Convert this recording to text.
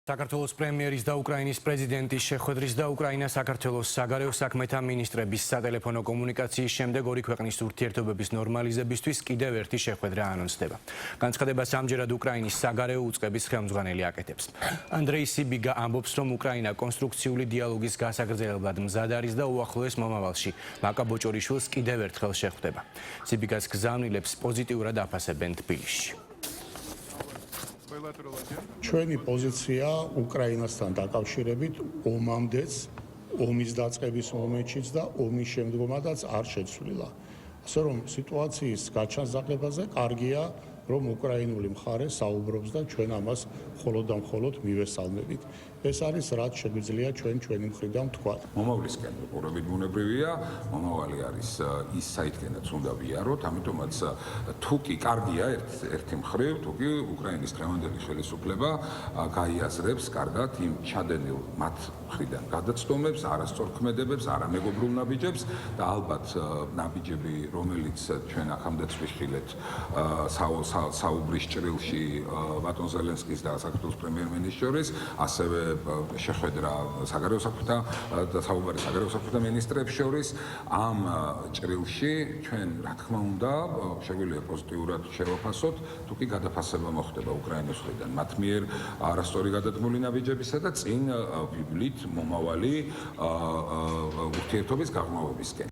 საქართველოს პრემიერის და უკრაინის პრეზიდენტის შეხვედრის და უკრაინას საქართველოს საგარეო საქმეთა მინისტრების სატელეფონო კომუნიკაციის შემდეგ ორი ქვეყნის ურთიერთობების ნორმალიზებისთვის კიდევ ერთი შეხვედრა ანონსდება. განცხადებას ამჯერად უკრაინის საგარეო უწყების ხელმძღვანელი აკეთებს. ანდრეი სიბიგა ამბობს, რომ უკრაინა კონსტრუქციული დიალოგის გასაგრძელებლად მზად არის და უახლოეს მომავალში მაკა ბოჭორიშვილს კიდევ ერთხელ შეხვდება. სიბიგას გზავნილებს პოზიტიურად აფასებენ თბილისში. ჩვენი პოზიცია უკრაინასთან დაკავშირებით ომამდეც, ომის დაწყების მომენტშიც და ომის შემდგომადაც არ შეცვლილა. ასე რომ სიტუაციის გაჩანზაღებაზე კარგია, რომ უკრაინული მხარე საუბრობს და ჩვენ ამას მხოლოდ და მხოლოდ მივესალმებით. ეს არის რაც შეგვიძლია ჩვენი მხრიდან ვთქვათ. მომავლისკენ ყურებით ბუნებრივია, მომავალი არის ის საითქენაც უნდა ვიაროთ, ამიტომაც თუ კი კარგია ერთი მხრივ, თუ კი უკრაინის დღევანდელი ხელისუფლება გაიაზრებს კარგად იმ ჩადენილ მათ მხრიდან გადაცდომებს, არასწორ ქმედებებს, არამეგობრულ ნაბიჯებს და ალბათ ნაბიჯები, რომელიც ჩვენ აქამდე ვიხილეთ საუბრის ჭრილში ბატონ ზელენსკის და საქართველოს პრემიერ-მინისტრის შორის, ასევე შეხვედრა საგარეო საქმეთა და საუბარი საგარეო საქმეთა მინისტრებს შორის ამ ჭრილში ჩვენ რა თქმა უნდა შეგვიძლია პოზიტიურად შევაფასოთ, თუ კი გადაფასება მოხდება უკრაინის მხრიდან მათ მიერ არასწორი გადადგმული ნაბიჯებისა და წინ ვიბლით მომავალი ურთიერთობის გაღრმავებისკენ.